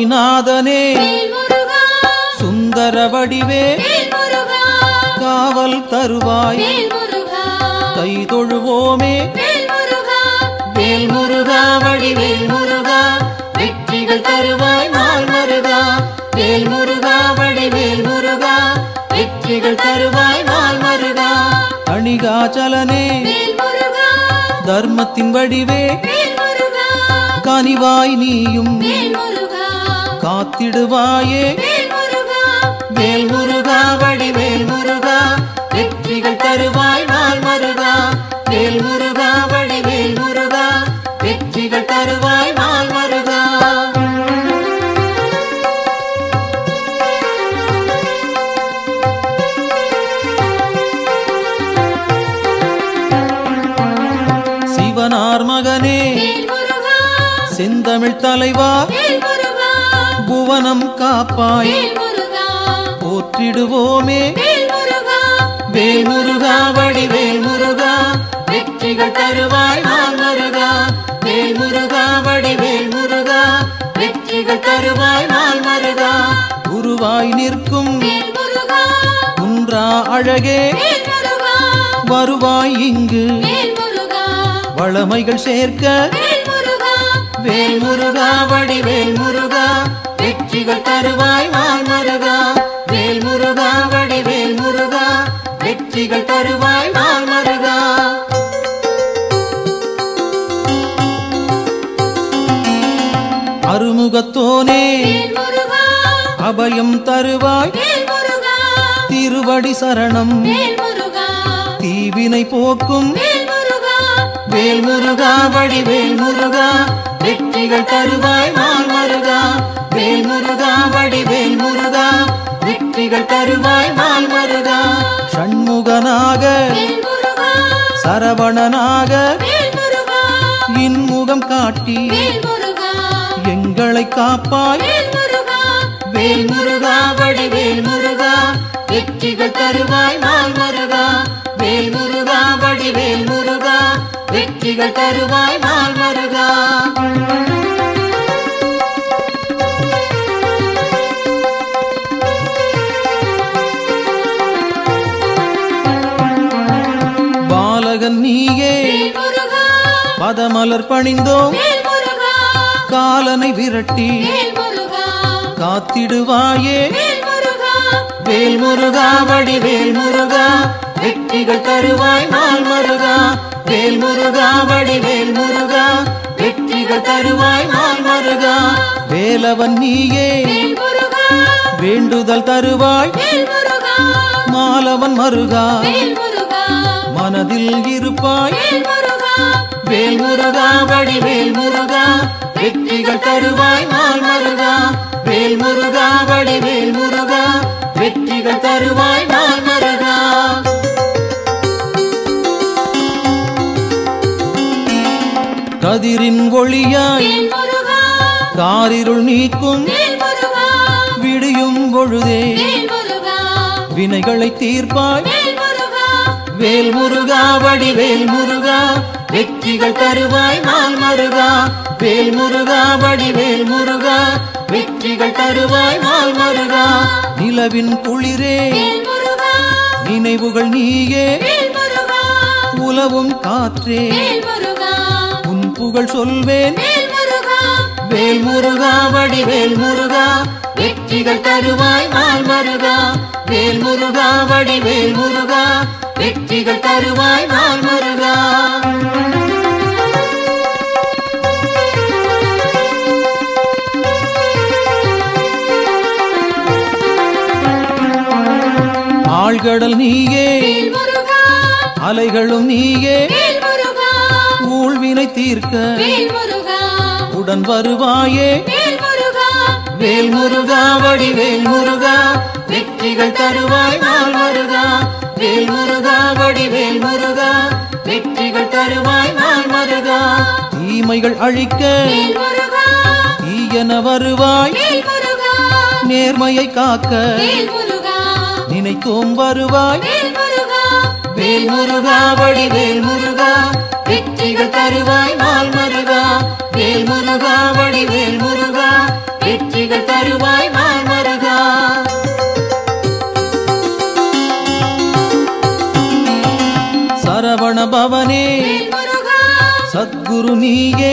சுவாமிநாதனே சுந்தர வடிவே காவல் தருவாய் கை தொழுவோமே வேல் முருகா வடிவேல் முருகா வெற்றிகள் தருவாய் நாள் மருகா வேல் முருகா வடிவேல் முருகா வெற்றிகள் தருவாய் நாள் மருகா அணிகாச்சலனே தர்மத்தின் வடிவே கனிவாய் நீயும் காத்திடுவாயே வேல் முருகா வடிவேல் முருகா வெற்றிகள் தருவாய் நாள் மருகா வேல் முருகா வடிவேல் முருகா வெற்றிகள் தருவாய் நாள் மருகா சிவனார் மகனே செந்தமிழ் தலைவா புவனம் காப்பாய் போற்றிடுவோமே வேல் முருகா வடிவேல் முருகா வெற்றிகள் தருவாய் நாள் மருகா வேல் முருகா வடிவேல் முருகா வெற்றிகள் தருவாய் நாள் மருகா குருவாய் நிற்கும் குன்றா அழகே வருவாய் இங்கு வளமைகள் சேர்க்க வேல் முருகா வடிவேல் முருகா வெற்றிகள் தருவாய் நாள் மருகா வேல் முருகா வடிவேல் முருகா வெற்றிகள் தருவாய் நாள் மருகா அருமுகத்தோனே அபயம் தருவாய் திருவடி சரணம் தீவினை போக்கும் வேல் முருகா வடிவேல் முருகா வெற்றிகள் தருவாய் நாள் மருகா வேல் முருகா வடிவேல் முருகா வெற்றிகள் தருவாய் நாள் மருகா ஷண்முகனாக சரவணனாக இன்முகம் காட்டி எங்களை காப்பாய் வேல் முருகா வடிவேல் முருகா வெற்றிகள் தருவாய் நாள் மருகா வேல் முருகா வடிவேல் முருகா வெற்றிகள் தருவாய் நாள் மருகா பாலகன் நீயே பதமலர் பணிந்தோம் காலனை விரட்டி காத்திடுவாயே வேல் முருகா வடிவேல் முருகா வெற்றிகள் தருவாய் நாள் மருகா வேல் முருகா வடிவேல் முருகா வெற்றிகள் தருவாய் நாள் மருகா வேலவன் நீயே வேண்டுதல் தருவாய் மாலவன் மருகா மனதில் இருப்பாய் வேல் முருகா வடிவேல் முருகா வெற்றிகள் தருவாய் நாள் மருகா வேல் முருகா வடிவேல் முருகா வெற்றிகள் தருவாய் நாள் மருகா கதிரின் ஒளியாய் காரிருள் நீக்கும் விடியும் பொழுதே வினைகளை தீர்ப்பாய் வேல் முருகா வடிவேல் முருகா வெற்றிகள் தருவாய் நாள் மருகா வேல் முருகா வடிவேல் முருகா வெற்றிகள் தருவாய் நாள் மருகா நிலவின் குளிரே நினைவுகள் நீயே உலவும் காற்றே உன் புகழ் சொல்வேன் வேல் முருகா வடிவேல் முருகா வெற்றிகள் தருவாய் நாள் மருகா வேல் முருகா வடிவேல் முருகா வெற்றிகள் தருவாய் நாள் மருகா ஆழ்கடல் நீயே அலைகளும் நீயே ஊழ்வினை தீர்க்க உடன் வருவாயே வேல் முருகா வடிவேல் முருகா வெற்றிகள் தருவாய் நாள் மருகா வேல் முருகா வடிவேல் முருகா வெற்றிகள் தருவாய் நாள் மருகா தீமைகள் அழிக்க தீயன வருவாய் நேர்மையை காக்க நினைத்தோம் வருவாய் வேல் முருகா வடிவேல் முருகா வெற்றிகள் தருவாய் நாள் மருகா வேல் முருகா வடிவேல் முருகா வெற்றி வெற்றிகள் தருவாய் நாள் மருகா. சரவண பவனே சத்குரு நீயே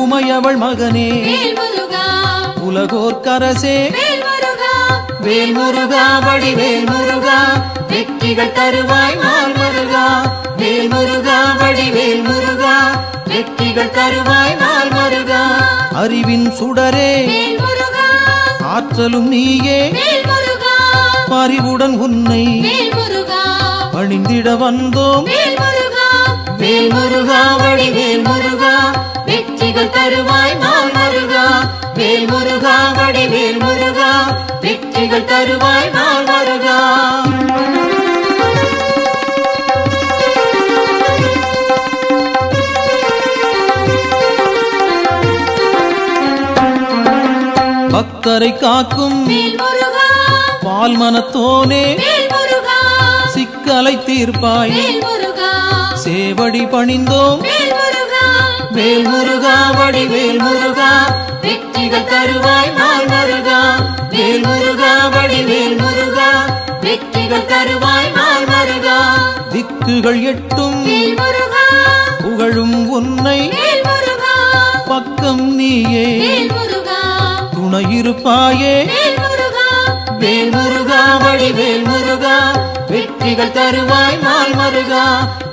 உமையவள் மகனே உலகோர்க்கரசே வேல் முருகா வடிவேல் முருகா வெற்றிகள் தருவாய் நாள் மருகா. வேல் முருகா வடிவேல் முருகா வெற்றிகள் தருவாய் நாள் மருகா. அறிவின் சுடரே ஆற்றலும் நீயே பரிவுடன் உன்னை பணிந்திட வந்தோம். வேல் முருகா வடிவேல் முருகா வெற்றிகள் தருவாய் நாள் மருகா. வேல் முருகா வடிவேல் முருகா வெற்றிகள் தருவாய் நாள் மருகா. பக்தரை காக்கும் பால் மனத்தோனே சிக்கலை தீர்ப்பாய் சேவடி பணிந்தோம். வேல் முருகா வடிவேல் முருகா வெற்றிகள் தருவாய் நாள் மருகா. வேல் முருகா வடிவேல் முருகா வெற்றிகள் தருவாய் நாள் மருகா. திக்குகள் எட்டும் புகழும் உன்னை பக்கம் நீயே துணையிருப்பாயே. வேல் முருகா வடிவேல் முருகா வெற்றிகள் தருவாய் நாள் மருகா.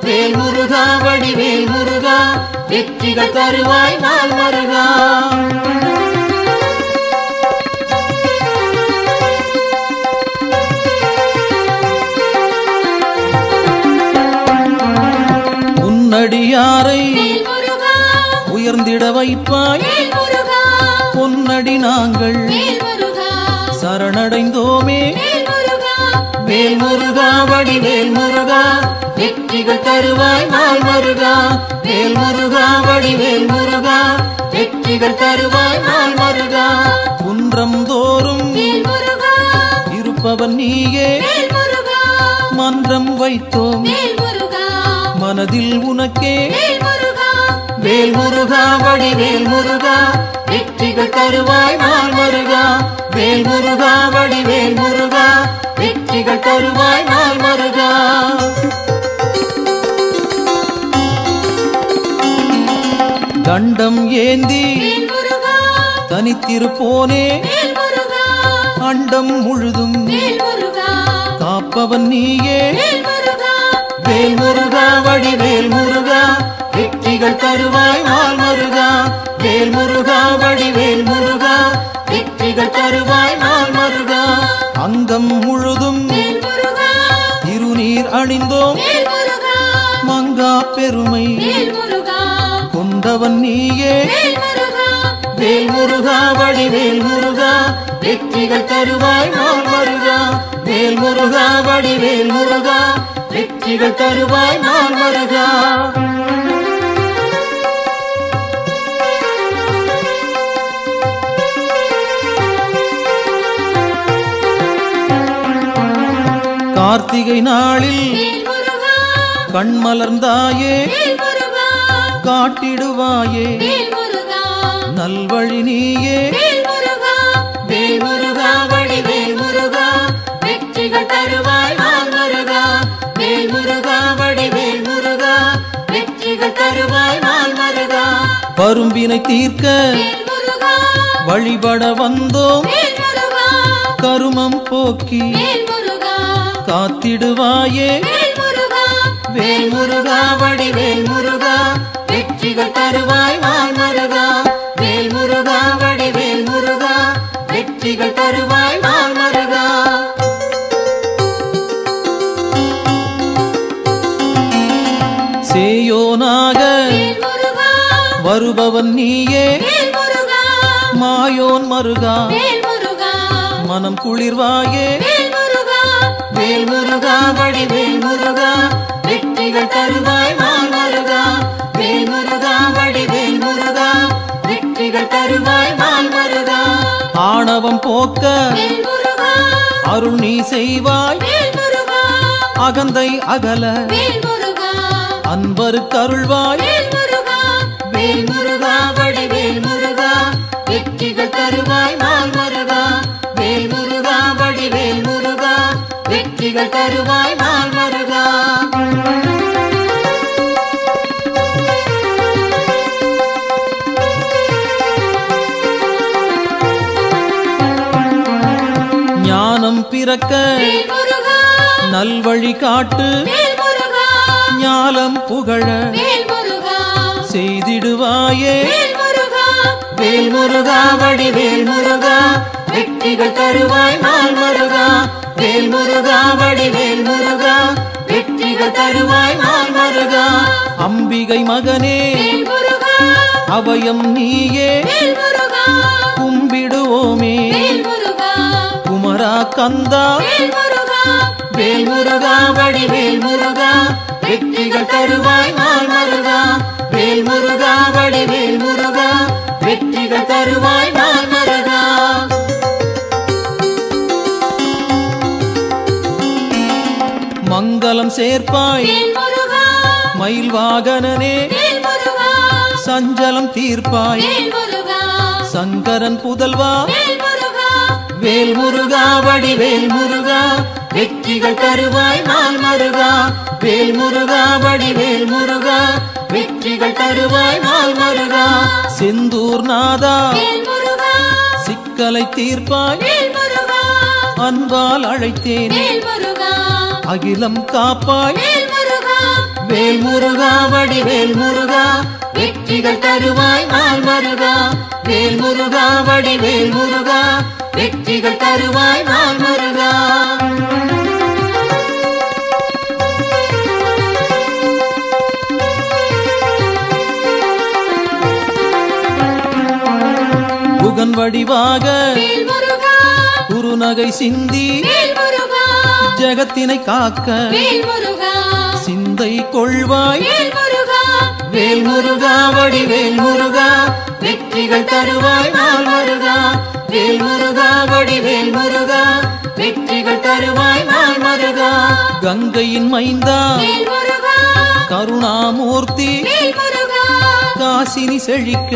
வேல் முருகா வடிவேல் முருகா வெற்றிகள் தருவாய் நாள் மருகா. உன்னடியாரை உயர்ந்திட வைப்பாய் பொன்னடி நாங்கள் சரணடைந்தோமே. வேல் முருகா வடிவேல் முருகா வெற்றிகள் தருவாய் நாள் மருகா. வேல் முருகா வடிவேல் முருகா வெற்றிகள் தருவாய் நாள் மருகா. குன்றம் தோறும் இருப்பவன் நீயே மன்றம் வைத்தோம் மனதில் உனக்கே. வேல் முருகா வடிவேல் முருகா வெற்றிகள் தருவாய் நாள் மருகா. வேல் முருகா வடிவேல் முருகா வெற்றிகள் தருவாய் நாள் மருகா. தண்டம் ஏந்தி தனித்திருப்போனே அண்டம் முழுதும் காப்பவன் நீயே. வேல் முருகா வடிவேல் முருகா வெற்றிகள் தருவாய் நாள் மருகா. வேல் முருகா வடிவேல் முருகா வெற்றிகள் தருவாய் நாள் மருகா. அங்கம் முழுதும் திருநீர் அணிந்தோம் மங்கா பெருமை கொண்டவன் நீயே. வேல் முருகா வடிவேல் முருகா வெற்றிகள் தருவாய் நாள் மருகா. வேல் முருகா வடிவேல் முருகா வெற்றிகள் தருவாய் நாள் மருகா. கார்த்திகை நாளில் கண்மலர்ந்தாயே காட்டிடுவாயே நல்வழி நீயே. வேல் முருகா வடிவேல் முருகா வெற்றிகள் தருவாய் நாள் மருகா. வேல் முருகா வடிவேல் முருகா வெற்றிகள் தருவாய் நாள் மருகா. பரும்பினை தீர்க்க வழிபட வந்தோம் கருமம் போக்கி காத்திடுவாயே. வேல் முருகா வடிவேல் முருகா வெற்றிகள் தருவாய் நாள் மருகா. வேல் முருகா வடிவேல் முருகா வெற்றிகள் தருவாய் நாள் மருகா. சேயோனாக வருபவன் நீயே மாயோன் மருகா மனம் குளிர்வாயே. வேல் முருகா வடிவேல் முருகா வெற்றிகள் தருவாய் நாள் மருகா. வேல் முருகா வடிவேல் முருகா வெற்றிகள் தருவாய் நாள் மருகா. ஆணவம் போக்க அருள் நீ செய்வாய் அகந்தை அகல அன்பருக்கு அருள்வாய். வேல் முருகா வடிவேல் முருகா வெற்றிகள் தரு வெற்றிகள் தருவாய் நாள் மருகா. ஞானம் பிறக்க நல்வழி காட்டு ஞாலம் புகழ செய்திடுவாயே வேல் முருகா வடிவேல் முருகா வெற்றிகள் தருவாய் நாள் மருகா. வேல் முருகா வடிவேல் முருகா வெற்றிகள் தருவாய் நாள் மருகா. அம்பிகை மகனே அபயம் நீயே கும்பிடுவோமே குமரா கந்தா. வேல் முருகா வடிவேல் முருகா வெற்றிகள் தருவாய் நாள் மருகா. வேல் முருகா வடிவேல் முருகா வெற்றிகள் தருவாய் நாள் மருகா. மங்களம் சேர்ப்பாய் மயில் வாகனனே சஞ்சலம் தீர்ப்பாய் சங்கரன் புதல்வா. வேல் முருகா வடிவேல் முருகா வெற்றிகள் தருவாய் நாள் மருகா. வேல் முருகா வடிவேல் முருகா வெற்றிகள் தருவாய் நாள் மருகா. செந்தூர் நாதா சிக்கலை தீர்ப்பாய் அன்பால் அழைத்தேன் அகிலம் காப்பாய். வேல் முருகா வடிவேல் முருகா வெற்றிகள் தருவாய் நாள் மருகா. வேல் முருகா வடிவேல் முருகா வெற்றிகள் தருவாய் நாள் மருகா. புகன் வடிவாக குறுநகை சிந்தி ஜகத்தினை காக்க சிந்தை கொள்வாய். வேல் முருகா வடிவேல் முருகா வெற்றிகள் தருவாய் நாள் மருகா. வேல் முருகா வடிவேல் முருகா வெற்றிகள் தருவாய் நாள் மருகா. கங்கையின் மைந்தா கருணாமூர்த்தி காசினி செழிக்க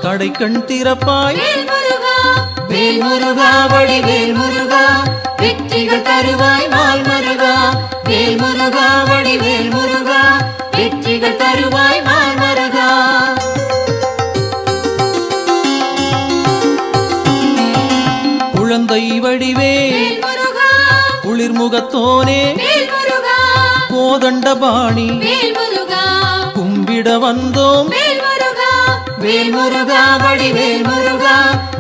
கடை கண் திறப்பாய். வேல் முருகா வடிவேல் முருகா வெற்றிகள் தருவாய் நாள் மருகா. வேல் முருகா வடிவேல் முருகா வெற்றிகள் தருவாய் நாள் மருகா. குழந்தை வடிவேல் குளிர்முகத்தோனே கோதண்டபாணி கும்பிட வந்தோம். வேல் முருகா வடிவேல் முருகா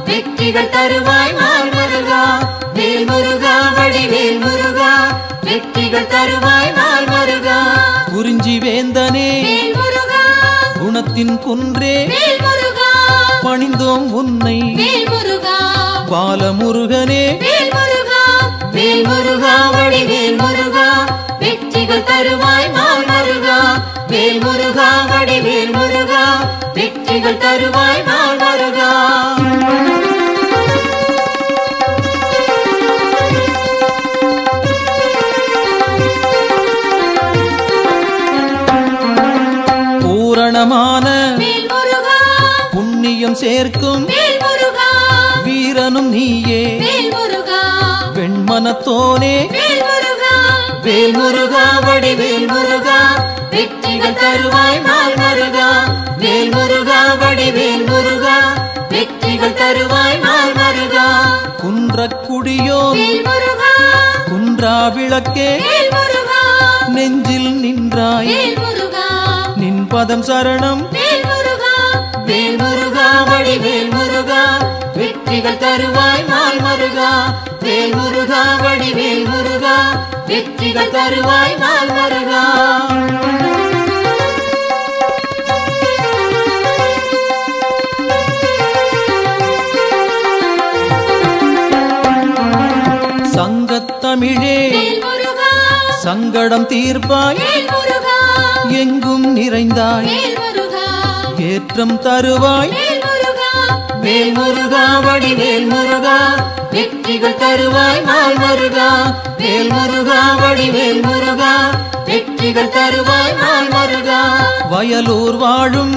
வெற்றிகள் தருவாய் நாள் மருகா. வேல் முருகா வடிவேல் முருகா வெற்றிகள் தருவாய் நாள் மருகா. குறிஞ்சி வேந்தனே குணத்தின் குன்றே பணிந்தோம் உன்னை பாலமுருகனே. வேல் முருகா வடிவேல் முருகா வெற்றிகள் தருவாய் நாள் மருகா. வேல் முருகா வடிவேல் முருகா வெற்றிகள் தருவாய் நாள் மருகா. பூரணமான புண்ணியம் சேர்க்கும் வீரனும் நீயே வெண்மனத்தோனே. வேல் முருகா வடிவேல் முருகா வெற்றிகள் தருவாய் நாள் மருகா. வேல் முருகா வடிவேல் முருகா வெற்றிகள் தருவாய் நாள் மருகா. குன்றக்குடியோ குன்றா விளக்கே நெஞ்சில் நின்றாய் நின் பதம் சரணம். வேல் முருகா வடிவேல் முருகா வெற்றிகள் தருவாய் நாள் மருகா. வேல் முருகா வடிவேல் முருகா வெற்றிகள் தருவாய் நாள் மருகா. சங்கத்தமிழே சங்கடம் தீர்ப்பாய் எங்கும் நிறைந்தாய் ஏற்றம் தருவாய். வேல் முருகா வடிவேல் முருகா வெற்றிகள் தருவாய் நாள் மருகா. வேல் முருகா வடிவேல் முருகா வெற்றிகள் தருவாய் நாள் மருகா. வயலூர் வாழும்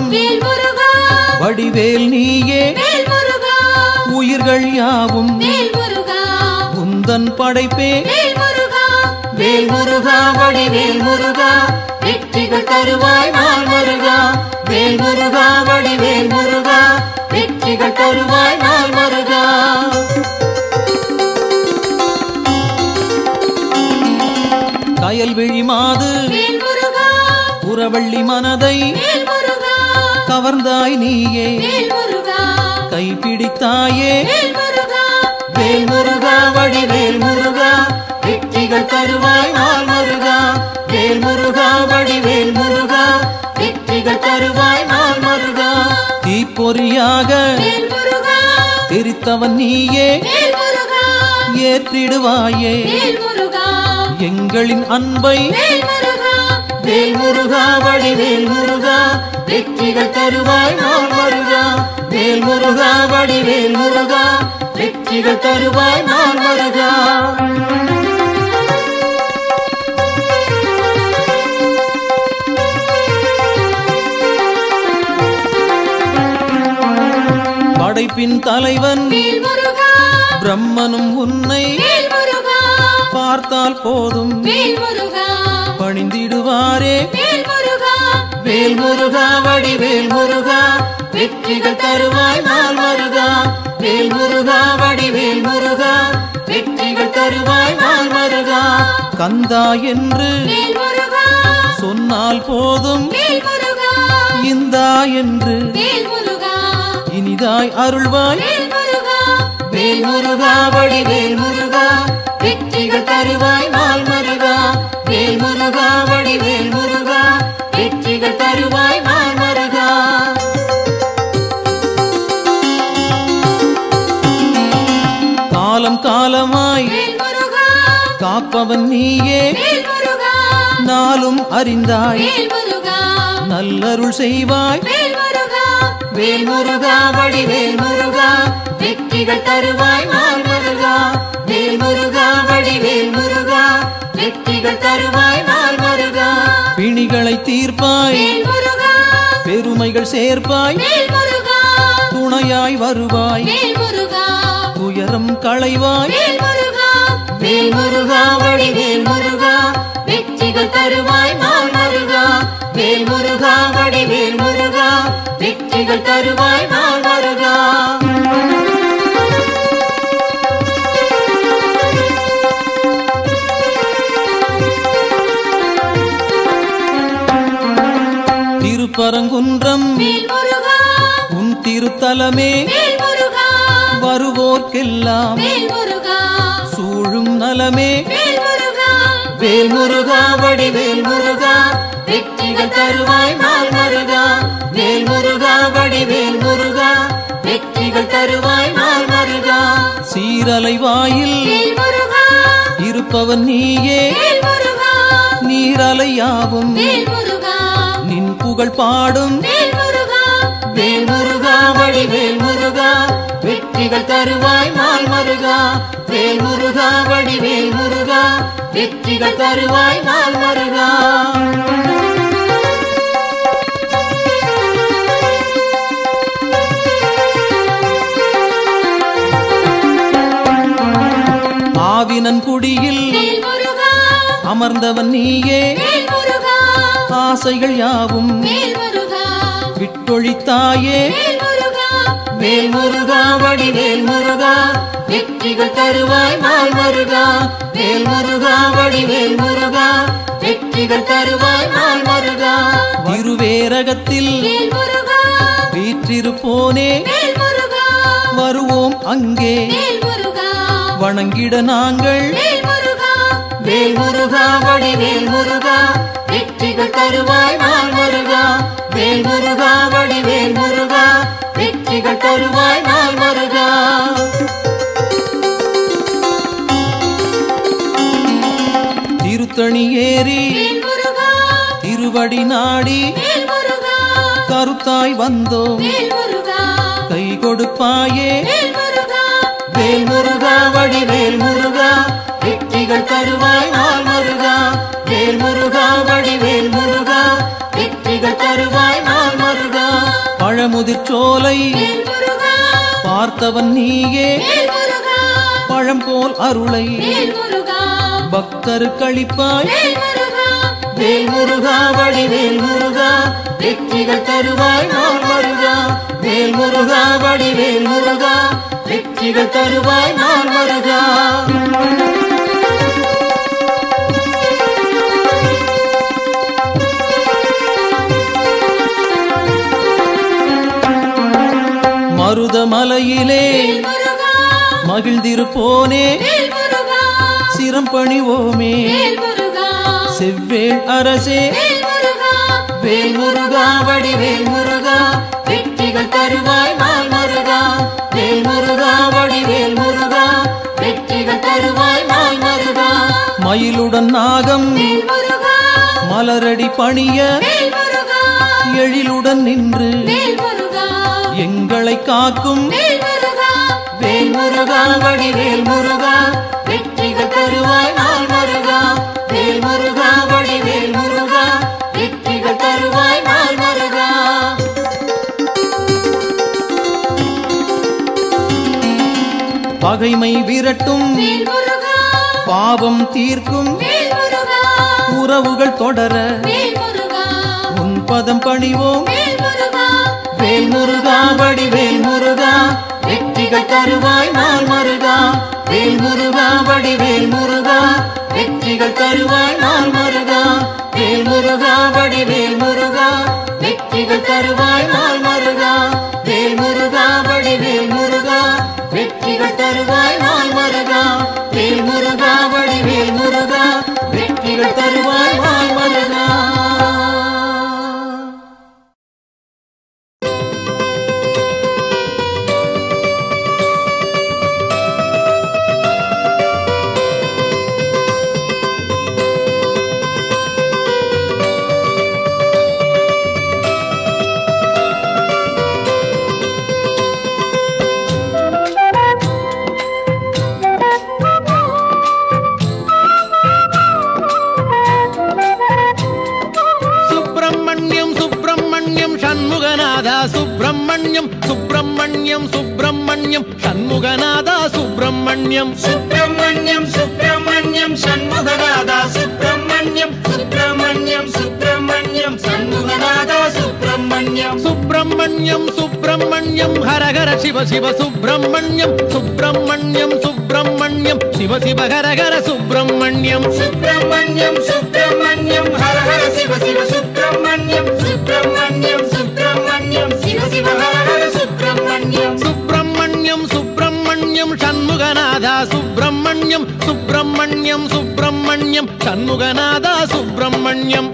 வடிவேல் நீயே உயிர்கள் யாவும் உந்தன் படைப்பே. வேல் முருகா வடிவேல் முருகா வெற்றிகள் தருவாய் நாள் முருகா வேல் முருகா வடிவேல் முருகா வெற்றிகள் தருவாய் நாள் முருகா கயல்விழி மாது புறவள்ளி மனதை கவர்ந்தாய் நீயே கைப்பிடித்தாயே வேல் முருகா வடிவேல் முருகா வெற்றிகள் தருவாய் நாள் முருகா வேல் முருகா வடிவேல் முருகா வெற்றிகள் தருவாய் நாள் முருகா தீப்பொறியாக தெரித்தவன் நீயே ஏற்றிடுவாயே எங்களின் அன்பை வேல் முருகா வடிவேல் முருகா வெற்றிகள் தருவாய் நாள் முருகா வேல் முருகா வடிவேல் முருகா வெற்றிகள் தருவாய் நாள் முருகா படைப்பின் தலைவன் பிரம்மனும் உன்னை பார்த்தால் போதும் பணிந்திடுவாரே வேல் முருகா வடிவேல் முருகா வெற்றிகள் தருவாய் நாள் முருகா வேல் முருகா வடிவேல் முருகா வெற்றிகள் தருவாய் நாள் முருகா கந்தா என்று சொன்னால் போதும் இந்தா என்று இனிதாய் அருள்வாய் வேல் முருகா வடிவேல் முருகா வெற்றிகள் தருவாய் நாள் முருகா வேல் முருகா வடிவேல் முருகா வெற்றிகள் தருவாய் நாள் முருகா காலம் காலமாய் காப்பவன் நீயே நாளும் அறிந்தாய் நல்லருள் செய்வாய் வேல் முருகா வடிவேல் முருகா வெற்றிகள் தருவாய் நாள் முருகா வேல் முருகா வடிவேல் முருகா வெற்றிகள் தருவாய் நாள் முருகா பிணிகளை தீர்ப்பாய் பெருமைகள் சேர்ப்பாய் துணையாய் வருவாய் துயரம் களைவாய் வேல் முருகா வடிவேல் முருகா வெற்றிகள் தருவாய் நாள் முருகா வேல் முருகா வடிவேல் முருகா வெற்றிகள் தருவாய் நாள் முருகா திருப்பரங்குன்றம் உன் திருத்தலமே வருவோர்க்கெல்லாம் சூழும் நலமே வேல் முருகா வடிவேல் முருகா வெற்றிகள் தருவாய் நாள் முருகா வேல் முருகா வடிவேல் முருகா வெற்றிகள் தருவாய் நாள் முருகா சீரலை வாயில் இருப்பவன் நீயே நீரலையாவும் நின் புகழ் பாடும் வேல் முருகா வடிவேல் முருகா வெற்றிகள் தருவாய் நாள் முருகா வேல் முருகா வடிவேல் முருகா வெற்றிகள் தருவாய் நாள் முருகா ஆவினன் குடியில் அமர்ந்தவன் நீயே ஆசைகள் யாவும் விட்டொழித்தாயே வேல் முருகா வடிவேல் முருகா வெற்றிகள் தருவாய் நாள் முருகா வேல் முருகா வடிவேல் முருகா வெற்றிகள் தருவாய் நாள் முருகா திருவேரகத்தில் வீற்றிருப்போனே வருவோம் அங்கே வணங்கிட நாங்கள் வேல் முருகா வடிவேல் முருகா வெற்றிகள் தருவாய் நாள் முருகா வேல் முருகா வடிவேல் முருகா வெற்றிகள் தருவாய் நாள் முருகா திருத்தணி ஏறி திருவடி நாடி கருத்தாய் வந்தோம் கை கொடுப்பாயே வேல் முருகா வடிவேல் முருகா வெற்றிகள் தருவாய் நாள் முருகா வேல் முருகா வடிவேல் முருகா வெற்றிகள் தருவாய் நாள் முருகா பழமுதிர்ச்சோலை பார்த்தவன் நீயே பழம் போல் அருளை பக்தருக்களிப்பாய் வேல் முருகா வடிவேல் முருகா வெற்றிகள் தருவாய் நாள் முருகா வேல் முருகா வடிவேல் முருகா வெற்றிகள் தருவாய் நாள் முருகா மருதமலையிலே மகிழ்ந்திருப்போனே சிரம் பணிவோமே செவ்வேள் அரசே வேல் முருகா வடிவேல் முருகா வெற்றிகள் தருவாய் நாள் முருகா வேல் முருகா வடிவேல் முருகா வெற்றிகள் தருவாய் நாள் முருகா மயிலுடன் நாகம் மலரடி பணிய எழிலுடன் நின்று எங்களை காக்கும் வேல் முருகா வடிவேல் முருகா வெற்றிகள் தருவாய் நாள் முருகா வேல் முருகா வடிவேல் முருகா வெற்றிகள் தருவாய் நாள் முருகா பகைமை விரட்டும் பாவம் தீர்க்கும் உறவுகள் தொடர உன் பதம் பணிவோம் வேல் முருகா வடிவேல் முருகா வெற்றிகள் தருவாய் நாள் முருகா வேல் முருகா வடிவேல் முருகா வெற்றிகள் தருவாய் நாள் முருகா வேல் முருகா வடிவேல் முருகா வெற்றிகள் தருவாய் நாள் முருகா வேல் முருகா வடிவேல் முருகா வெற்றிகள் தருவாய் நாள் முருகா வேல் முருகா வடிவேல் முருகா வெற்றிகள் தருவாய் நாள் முருகா சுப்பிரமணியம் சுப்பிரமணியம் சுப்பிரமணியம் சண்முகநாதா சுப்பிரமணியம் சுப்பிரமணியம் சுப்பிரமணியம் சண்முகநாதா சுப்பிரமணியம் சுப்பிரமணியம் சுப்பிரமணியம் சண்முகநாதா சுப்பிரமணியம் சுப்பிரமணியம் சுப்பிரமணியம் ஹரஹர சிவ சிவ சுப்பிரமணியம் சுப்பிரமணியம் சுப்பிரமணியம் சிவ சிவ ஹரஹர சுப்பிரமணியம் சுப்பிரமணியம் சுப்பிரமணியம் ஹரஹர சிவ சிவ சுப்பிரமணியம் சுப்பிரமணியம் சுப்பிரமணியம் சிவ சிவ ஹரஹர சுப்பிரமணியம் சுப்பிரமணியம் சுப்பிரமணியம் சண்முகநாதா சுப்பிரமணியம் சுப்பிரமணியம் சுப்பிரமணியம் சண்முகநாதா சுப்பிரமணியம்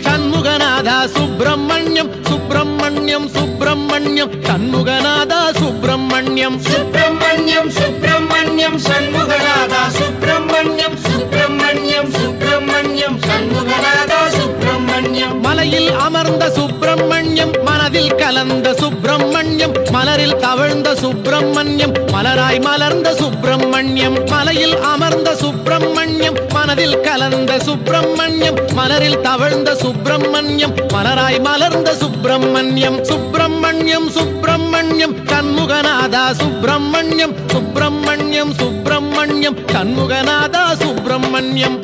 சண்முகநாதா சுப்பிரமணியம் சுப்பிரமணியம் சுப்பிரமணியம் சண்முகநாதா சுப்பிரமணியம் சுப்பிரமணியம் சுப்பிரமணியம் சண்முகநாதா சுப்பிரமணியம் சுப்பிரமணியம் சுப்பிரமணியம் சண்முகநாதா சுப்பிரமணியம் மலையில் அமர்ந்த சுப்பிரமணியம் மனதில் கலந்த சுப்பிரமணியம் மலரில் தவழ்ந்த சுப்பிரமணியம் மலராய் மலர்ந்த சுப்பிரமணியம் மலையில் அமர்ந்த சுப்பிரமணியம் மனதில் கலந்த சுப்பிரமணியம் மலரில் தவழ்ந்த சுப்பிரமணியம் மலராய் மலர்ந்த சுப்பிரமணியம் சுப்பிரமணியம் சுப்பிரமணியம் சண்முகநாதா சுப்பிரமணியம் சுப்பிரமணியம் சுப்பிரமணியம் சண்முகநாதா சுப்பிரமணியம்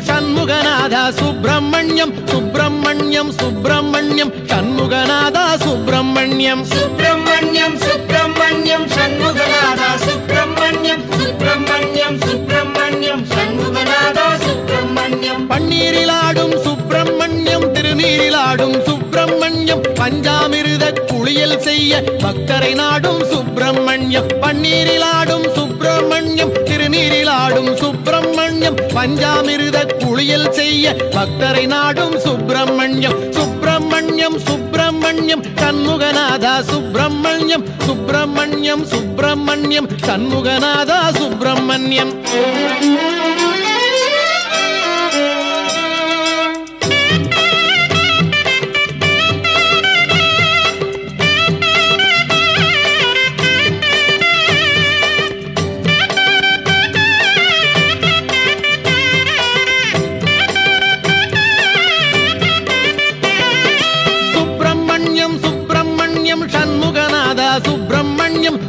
சண்முகநாதா சுப்பிரமணியம் சுப்பிரமணியம் சுப்பிரமணியம் சண்முகநாதா சுப்பிரமணியம் சுப்பிரமணியம் சுப்பிரமணியம் சண்முகநாதா சுப்பிரமணியம் சுப்பிரமணியம் சுப்பிரமணியம் சண்முகநாதா சுப்பிரமணியம் பன்னீரிலாடும் சுப்பிரமணியம் திருநீரிலாடும் சுப்பிரமணியம் பஞ்சாமிருத குளியல் செய்ய பக்தரை நாடும் சுப்பிரமணியம் பன்னீரிலாடும் சுப்பிரமணியம் வாழும் சுப்பிரமணியம் பஞ்சாமிர்த குளியல் செய்ய பக்தரை நாடும் சுப்பிரமணியம் சுப்பிரமணியம் சுப்பிரமணியம் சண்முகநாதா சுப்பிரமணியம் சுப்பிரமணியம் சுப்பிரமணியம் சண்முகநாதா சுப்பிரமணியம்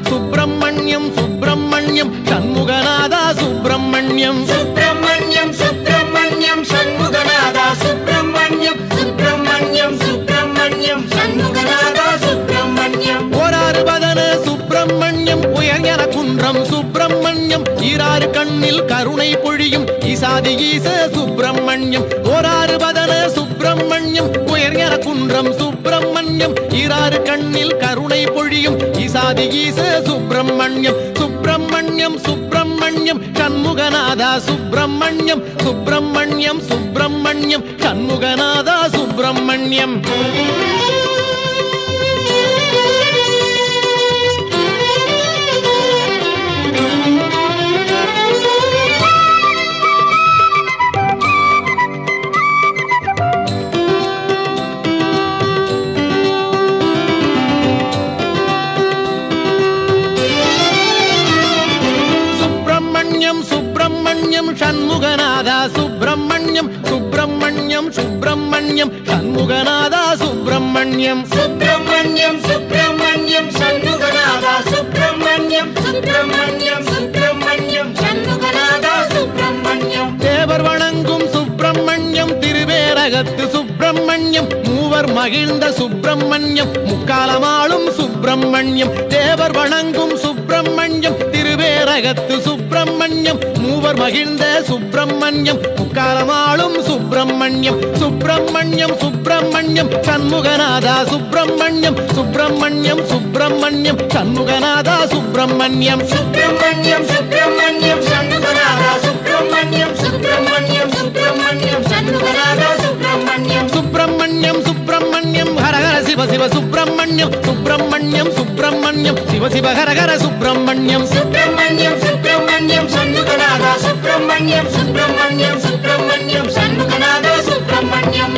சுப்பிரமணியம் சுப்பிரமணியம் சுப்பிரமணியம் சண்முகநாதா சுப்பிரமணியம் சுப்பிரமணியம் சுப்பிரமணியம் சண்முகநாதா சுப்பிரமணியம் சுப்பிரமணியம் சுப்பிரமணியம் சண்முகநாதா சுப்பிரமணியம் ஓராறு பதன சுப்பிரமணியம் உயர்ஞன குன்றம் சுப்பிரமணியம் ஈராறு கண்ணில் கருணை பொழியும் ஈசாதி ஈச சுப்பிரமணியம் ஓராறு பதன சுப்பிரமணியம் உயர்ஞன குன்றம் சுப்பிரமணியம் ஈராறு கண்ணில் கருணை பொழியும் ஈசாதி ஈச சுப்பிரமணியம் சுப்பிரமணியம் சுப்பிரமணியம் சண்முகநாதா சுப்பிரமணியம் சுப்பிரமணியம் சுப்பிரமணியம் சண்முகநாதா சுப்பிரமணியம் சண்முகநாதா சுப்பிரமணியம் சுப்பிரமணியம் சுப்பிரமணியம் சண்முகநாதா சுப்பிரமணியம் சுப்பிரமணியம் சுப்பிரமணியம் சண்முகநாதா சுப்பிரமணியம் சுப்பிரமணியம் சுப்பிரமணியம் சண்முகநாதா சுப்பிரமணியம் தேவர் வணங்கும் சுப்பிரமணியம் திருவேரகத்து சுப்பிரமணியம் மூவர் மகிழ்ந்த சுப்பிரமணியம் முக்காலமாளும் சுப்பிரமணியம் தேவர் வணங்கும் சுப்பிரமணியம் திருவேரகத்து சுப்பிரமணியம் மூவர் மகிழ்ந்த சுப்பிரமணியம் முக்காலமாளும் சுப்பிரமணியம் சுப்பிரமணியம் சுப்பிரமணியம் சண்முகநாதா சுப்பிரமணியம் சுப்பிரமணியம் சுப்பிரமணியம் சண்முகநாதா சுப்பிரமணியம் சுப்பிரமணியம் சுப்பிரமணியம் சண்முகநாதா சுப்பிரமணியம் சுப்பிரமணியம் சுப்பிரமணியம் சண்முகநாதா சுப்பிரமணியம் சுப்பிரமணியம் சுப்பிரமணியம் ஹரஹர சிவ சிவ சுப்பிரமணியம் சுப்பிரமணியம் சுப்பிரமணியம் சிவ சிவ ஹரஹர சுப்பிரமணியம் சுப்பிரமணியம் சுப்பிரமணியம் சண்முகநாதா சுப்பிரமணியம் சுப்பிரமணியம் சுப்பிரமணியம் சண்முகநாதா சுப்பிரமணியம்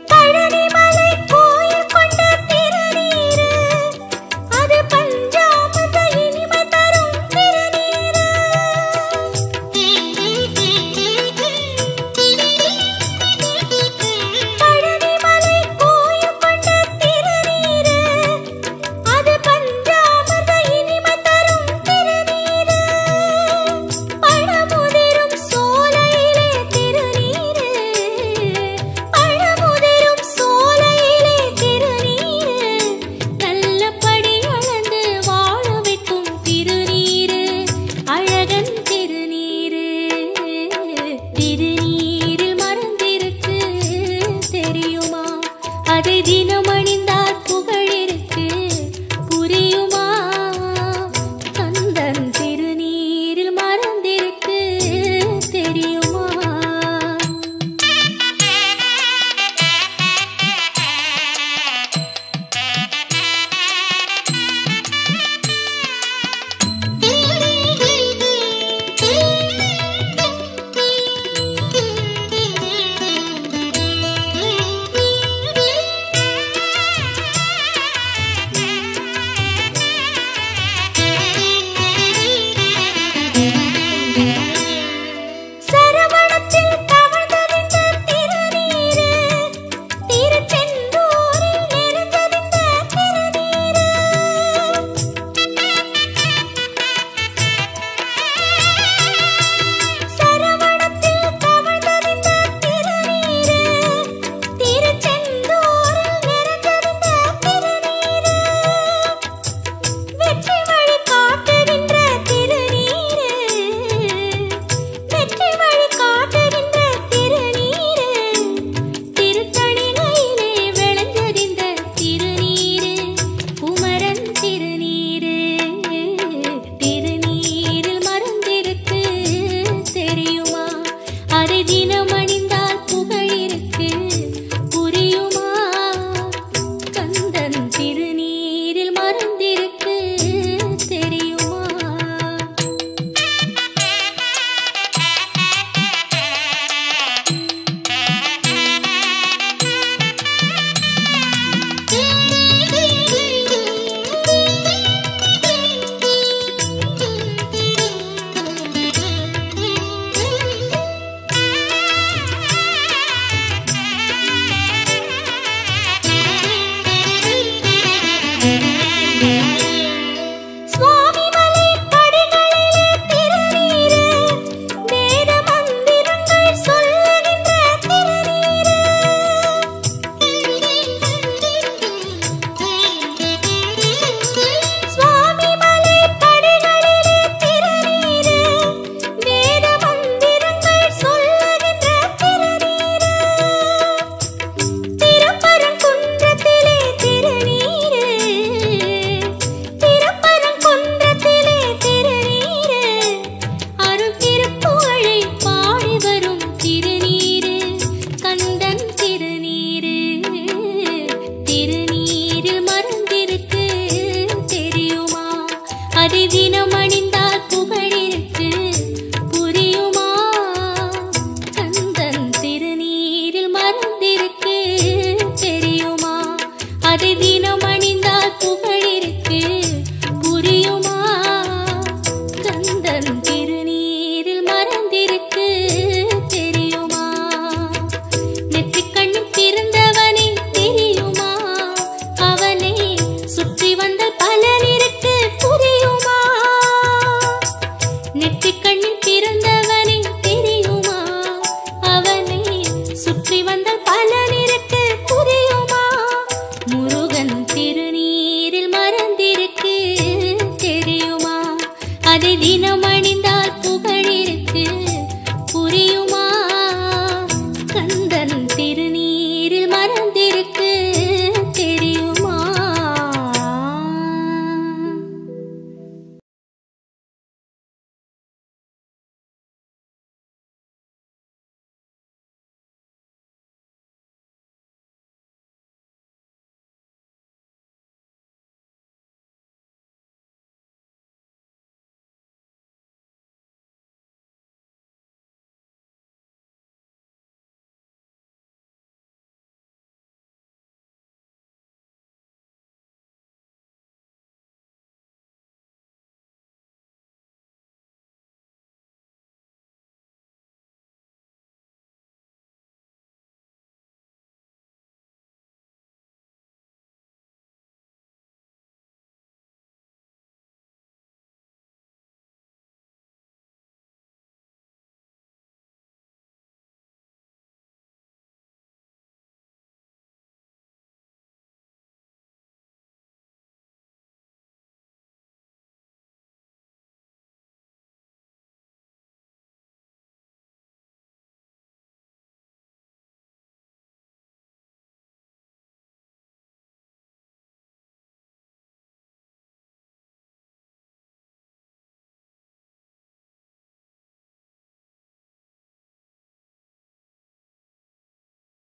பழனி அதை தினம்